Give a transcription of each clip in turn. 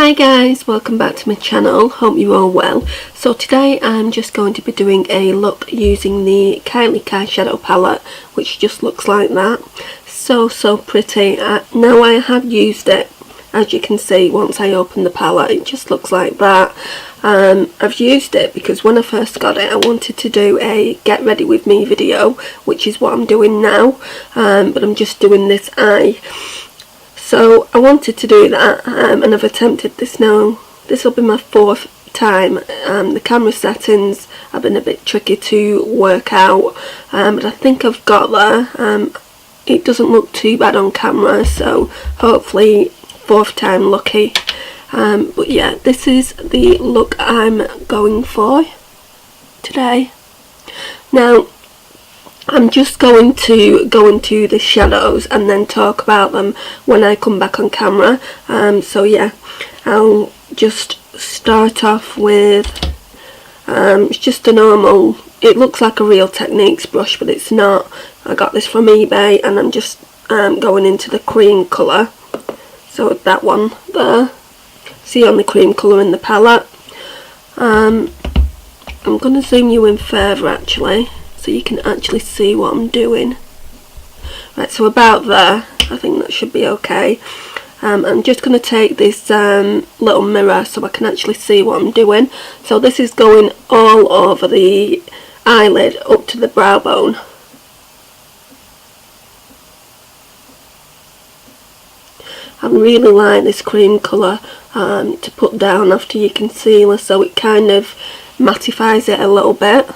Hi guys, welcome back to my channel. Hope you're all well. So today I'm just going to be doing a look using the Kylie Kyshadow palette, which just looks like that. So pretty. Now I have used it, as you can see. Once I open the palette, it just looks like that. I've used it because when I first got it I wanted to do a get ready with me video, which is what I'm doing now, but I'm just doing this eye. So I wanted to do that, and I've attempted this now. This will be my fourth time. The camera settings have been a bit tricky to work out, but I think I've got there. It doesn't look too bad on camera, so hopefully fourth time lucky. But yeah, this is the look I'm going for today. Now I'm just going to go into the shadows and then talk about them when I come back on camera. So yeah, I'll just start off with, it's just a normal, it looks like a Real Techniques brush but it's not. I got this from eBay and I'm just going into the cream colour. So that one there, see on the cream colour in the palette. I'm going to zoom you in further actually, so you can actually see what I'm doing. Right, so about there, I think that should be okay. I'm just going to take this little mirror so I can actually see what I'm doing. So this is going all over the eyelid up to the brow bone. I really like this cream colour to put down after your concealer, so it kind of mattifies it a little bit.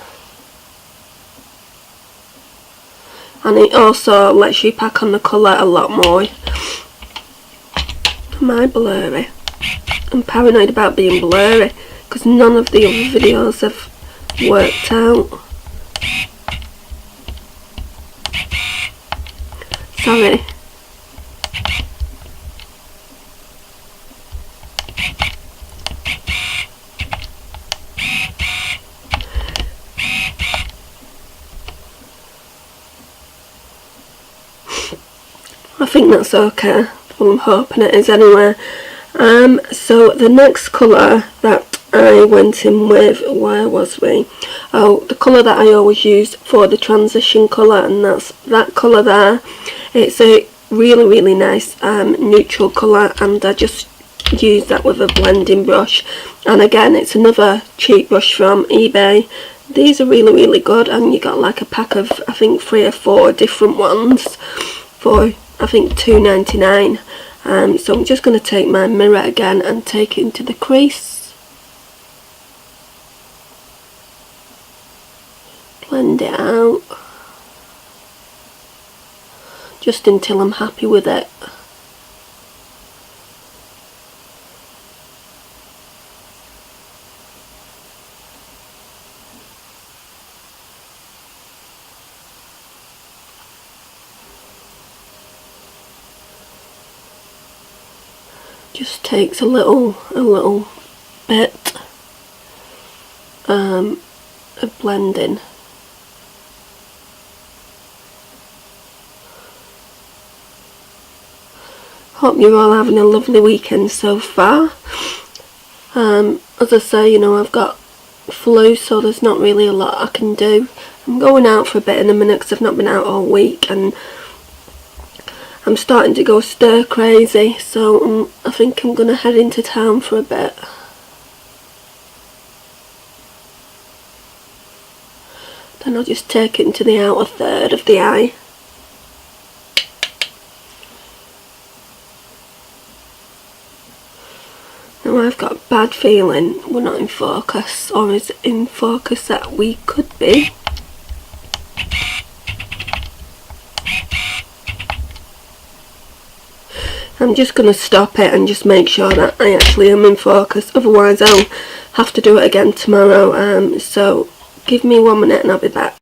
And it also lets you pack on the colour a lot more. Am I blurry? I'm paranoid about being blurry because none of the other videos have worked out. Sorry. I think that's okay. Well, I'm hoping it is anyway. So the next colour that I went in with, where was we? Oh, the colour that I always use for the transition colour, and that's that colour there. It's a really nice neutral colour, and I just use that with a blending brush. And again, it's another cheap brush from eBay. These are really good, and you got like a pack of I think 3 or 4 different ones for I think £2.99. So I'm just going to take my mirror again and take it into the crease. Blend it out. Just until I'm happy with it. Just takes a little bit of blending. Hope you're all having a lovely weekend so far. As I say, you know, I've got flu, so there's not really a lot I can do. I'm going out for a bit in a minute because I've not been out all week, and I'm starting to go stir crazy, so I think I'm going to head into town for a bit. Then I'll just take it into the outer third of the eye. Now I've got a bad feeling we're not in focus, or is it in focus that we could be? I'm just going to stop it and just make sure that I actually am in focus, otherwise I'll have to do it again tomorrow. So give me 1 minute and I'll be back.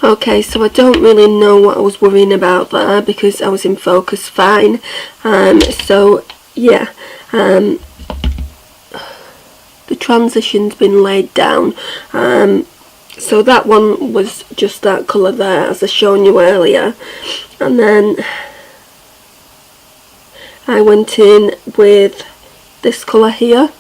Okay, so I don't really know what I was worrying about there because I was in focus fine. So yeah, the transition's been laid down. So that one was just that colour there as I shown you earlier, and then I went in with this colour here.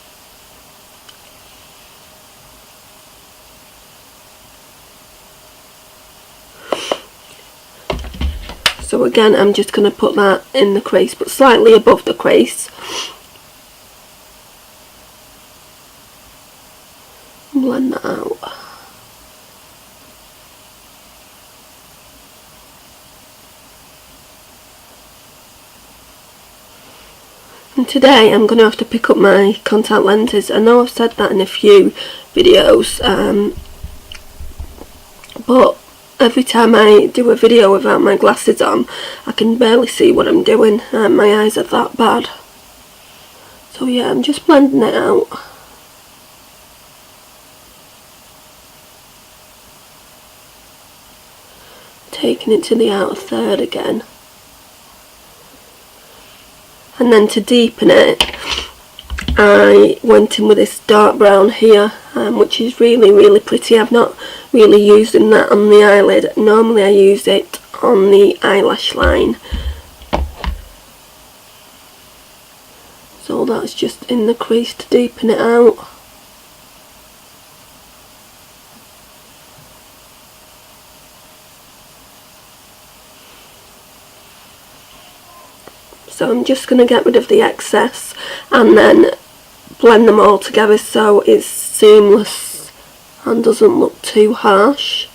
So again, I'm just going to put that in the crease, but slightly above the crease. Blend that out. And today I'm going to have to pick up my contact lenses. I know I've said that in a few videos, but every time I do a video without my glasses on, I can barely see what I'm doing. My eyes are that bad. So yeah, I'm just blending it out. Taking it to the outer third again. And then to deepen it, I went in with this dark brown here, which is really pretty. I've not really used that on the eyelid. Normally I use it on the eyelash line. So that's just in the crease to deepen it out. So I'm just going to get rid of the excess and then blend them all together so it's seamless and doesn't look too harsh.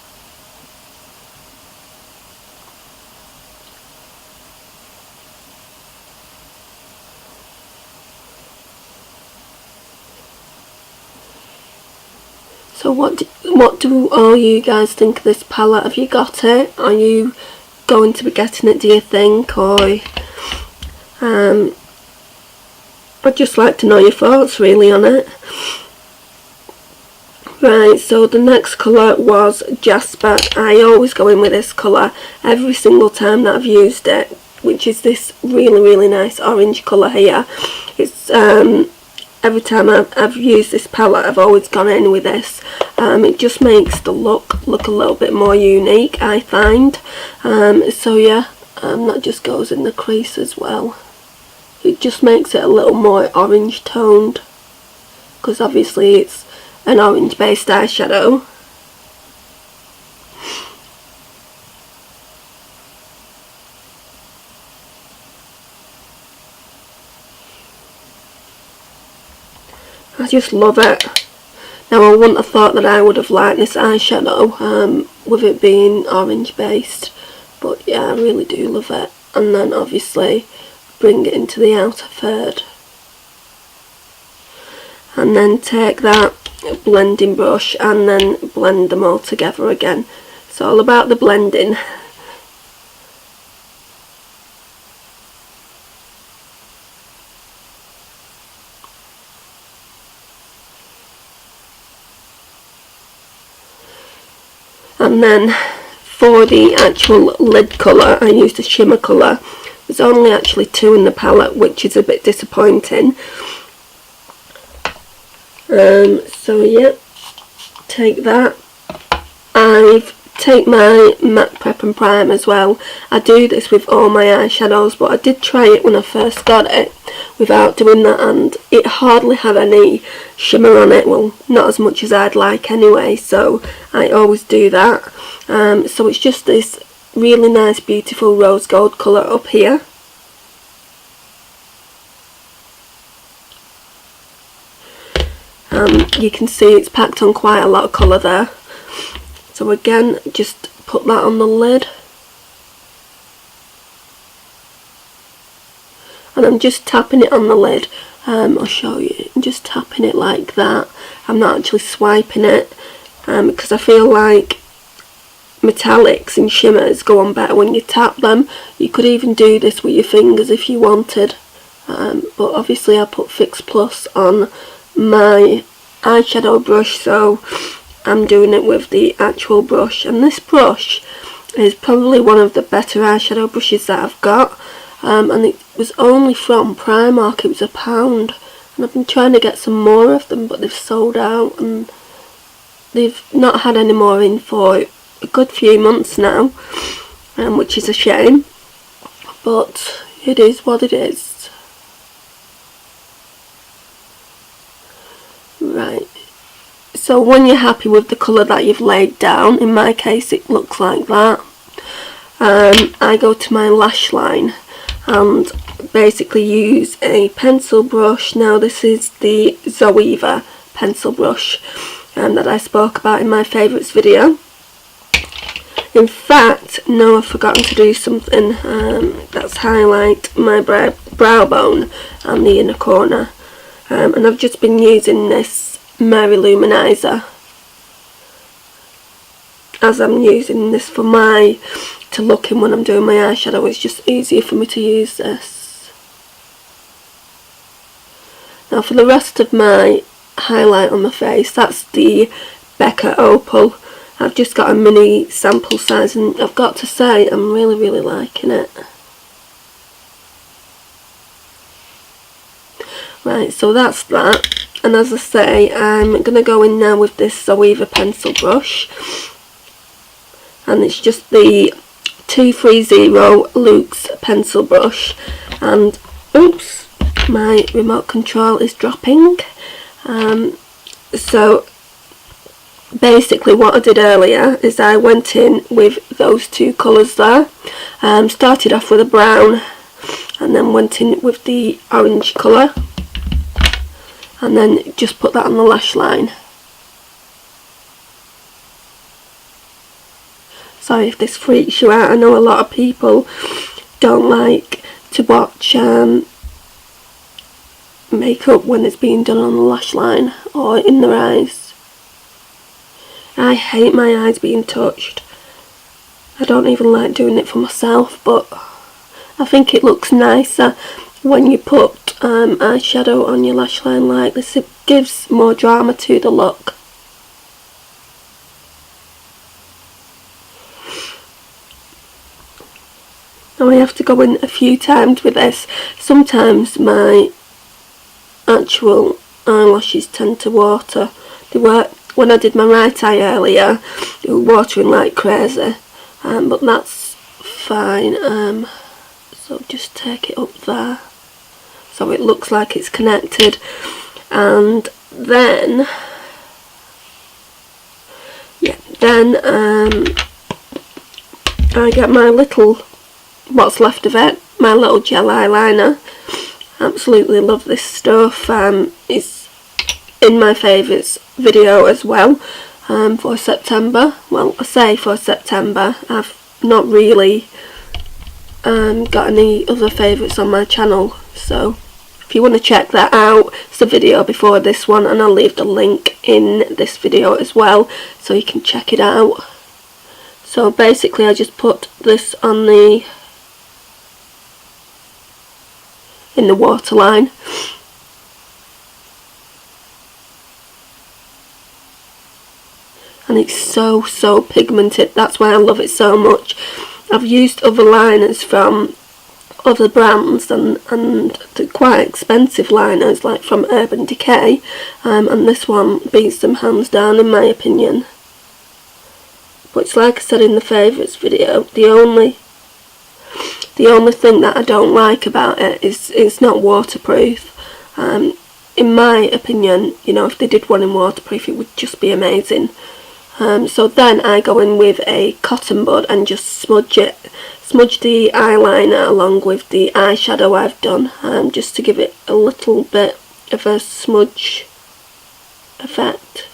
So what do all you guys think of this palette? Have you got it? Are you going to be getting it, do you think? Or I'd just like to know your thoughts really on it. Right, so the next colour was Jasper. I always go in with this colour every single time that I've used it, which is this really nice orange colour here. It's every time I've used this palette, I've always gone in with this. It just makes the look a little bit more unique, I find. So yeah, that just goes in the crease as well. It just makes it a little more orange toned, because obviously it's an orange based eyeshadow. I just love it. Now I wouldn't have thought that I would have liked this eyeshadow with it being orange based, but yeah, I really do love it. And then obviously bring it into the outer third, and then take that blending brush and then blend them all together again. It's all about the blending. And then for the actual lid colour, I used a shimmer colour. There's only actually 2 in the palette, which is a bit disappointing. So yeah, take that. I've take my matte prep and prime as well. I do this with all my eyeshadows, but I did try it when I first got it without doing that, and it hardly had any shimmer on it. Well, not as much as I'd like anyway, so I always do that. So it's just this really nice beautiful rose gold colour up here. You can see it's packed on quite a lot of colour there. So again, just put that on the lid. And I'm just tapping it on the lid. I'll show you. I'm just tapping it like that. I'm not actually swiping it because I feel like metallics and shimmers go on better when you tap them. You could even do this with your fingers if you wanted. But obviously I put Fix Plus on my eyeshadow brush, so I'm doing it with the actual brush. And this brush is probably one of the better eyeshadow brushes that I've got. And it was only from Primark. It was £1, and I've been trying to get some more of them, but they've sold out and they've not had any more in for a good few months now, which is a shame, but it is what it is. Right, so when you're happy with the colour that you've laid down, in my case it looks like that, I go to my lash line and basically use a pencil brush. Now this is the Zoeva pencil brush that I spoke about in my favourites video. In fact, no, I've forgotten to do something, that's highlight my brow bone and the inner corner, and I've just been using this Mary Luminizer, as I'm using this for to look in when I'm doing my eyeshadow. It's just easier for me to use this. Now for the rest of my highlight on my face, that's the Becca Opal. I've just got a mini sample size and I've got to say I'm really liking it. Right, so that's that, and as I say, I'm going to go in now with this Zoeva pencil brush, and it's just the 230 Luxe pencil brush, and oops, my remote control is dropping. So basically what I did earlier is I went in with those two colours there, started off with a brown and then went in with the orange colour, and then just put that on the lash line. Sorry if this freaks you out. I know a lot of people don't like to watch makeup when it's being done on the lash line or in their eyes. I hate my eyes being touched. I don't even like doing it for myself, but I think it looks nicer when you put eyeshadow on your lash line like this. It gives more drama to the look. Now I have to go in a few times with this. Sometimes my actual eyelashes tend to water. They were, when I did my right eye earlier, they were watering like crazy, but that's fine. So just take it up there so it looks like it's connected, and then I get my little, what's left of it, my little gel eyeliner. Absolutely love this stuff. It's in my favourites video as well, for September. Well, I say for September, I've not really got any other favourites on my channel, so if you want to check that out, it's the video before this one, and I'll leave the link in this video as well so you can check it out. So basically I just put this on in the waterline, and it's so pigmented. That's why I love it so much. I've used other liners from other brands and the quite expensive liners like from Urban Decay, and this one beats them hands down in my opinion. But it's like I said in the favourites video, the only thing that I don't like about it is it's not waterproof. In my opinion, you know, if they did one in waterproof it would just be amazing. So then I go in with a cotton bud and just smudge the eyeliner along with the eyeshadow I've done, just to give it a little bit of a smudge effect.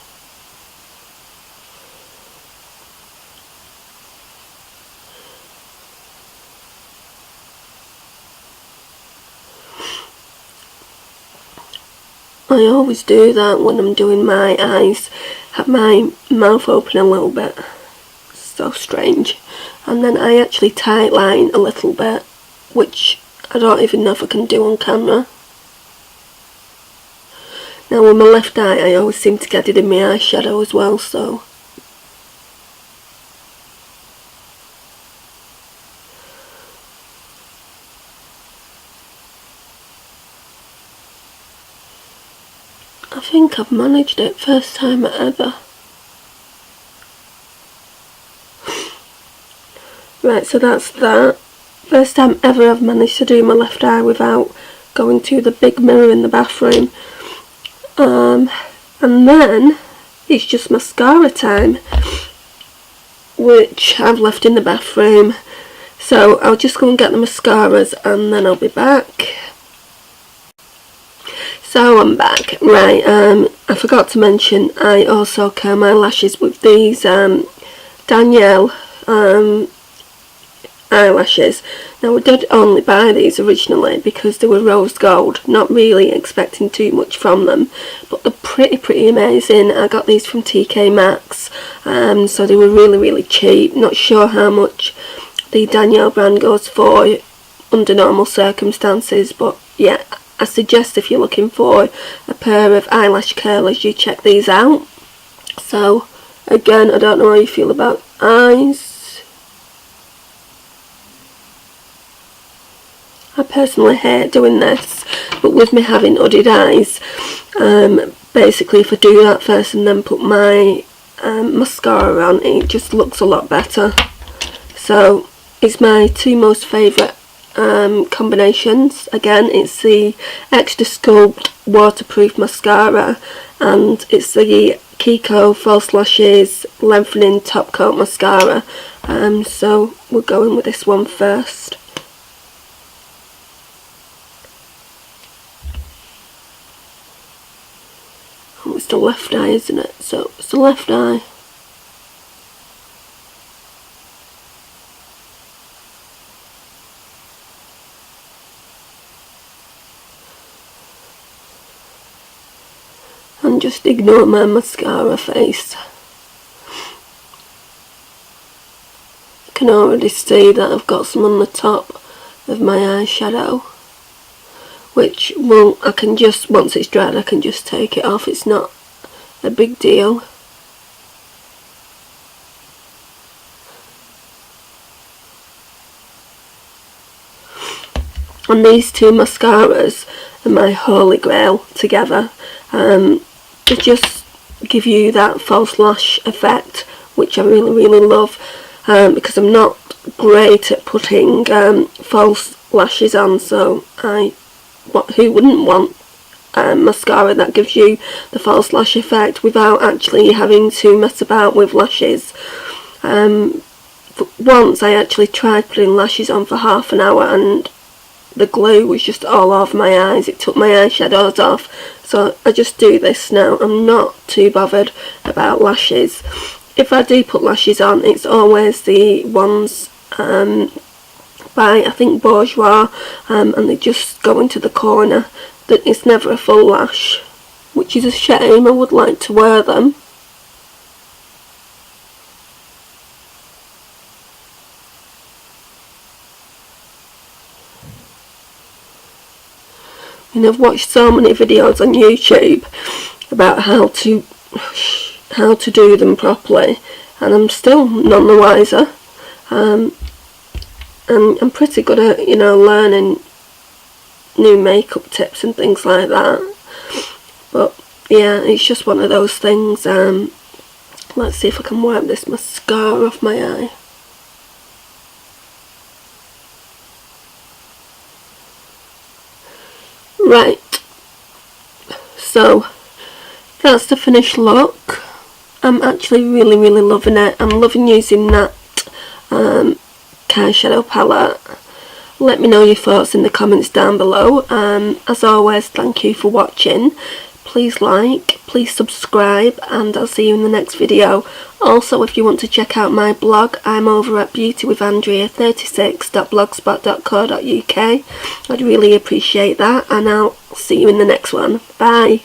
I always do that when I'm doing my eyes, have my mouth open a little bit, so strange, and then I actually tight line a little bit, which I don't even know if I can do on camera. Now with my left eye I always seem to get it in my eyeshadow as well, so I think I've managed it, first time ever. Right, so that's that. First time ever I've managed to do my left eye without going to the big mirror in the bathroom. And then it's just mascara time, which I've left in the bathroom. So I'll just go and get the mascaras and then I'll be back. So I'm back. Right, I forgot to mention I also curl my lashes with these Danielle eyelashes. Now, I did only buy these originally because they were rose gold, not really expecting too much from them, but they're pretty amazing. I got these from TK Maxx, so they were really cheap. Not sure how much the Danielle brand goes for under normal circumstances, but yeah, I suggest if you're looking for a pair of eyelash curlers, you check these out. So again, I don't know how you feel about eyes. I personally hate doing this, but with me having hooded eyes, basically if I do that first and then put my mascara on, it just looks a lot better. So it's my two most favourite combinations. Again, it's the Extra Sculpt Waterproof Mascara and it's the Kiko False Lashes Lengthening Top Coat Mascara. So we're going with this one first. Oh, it's the left eye, isn't it? So it's the left eye. And just ignore my mascara face. You can already see that I've got some on the top of my eyeshadow, which I can just, once it's dried, I can just take it off. It's not a big deal. And these two mascaras are my holy grail together. They just give you that false lash effect, which I really love, because I'm not great at putting false lashes on, so who wouldn't want mascara that gives you the false lash effect without actually having to mess about with lashes. Once I actually tried putting lashes on for half an hour and the glue was just all over my eyes. It took my eyeshadows off, so I just do this now. I'm not too bothered about lashes. If I do put lashes on, it's always the ones by, I think, Bourjois, and they just go into the corner. That it's never a full lash, which is a shame. I would like to wear them. And I've watched so many videos on YouTube about how to do them properly, and I'm still none the wiser. And I'm pretty good at, learning new makeup tips and things like that. But yeah, it's just one of those things. Let's see if I can wipe this mascara off my eye. Right, so that's the finished look. I'm actually really loving it. I'm loving using that Kyshadow palette. Let me know your thoughts in the comments down below. As always, thank you for watching. Please like, please subscribe, and I'll see you in the next video. Also, if you want to check out my blog, I'm over at beautywithandrea36.blogspot.co.uk. I'd really appreciate that, and I'll see you in the next one. Bye.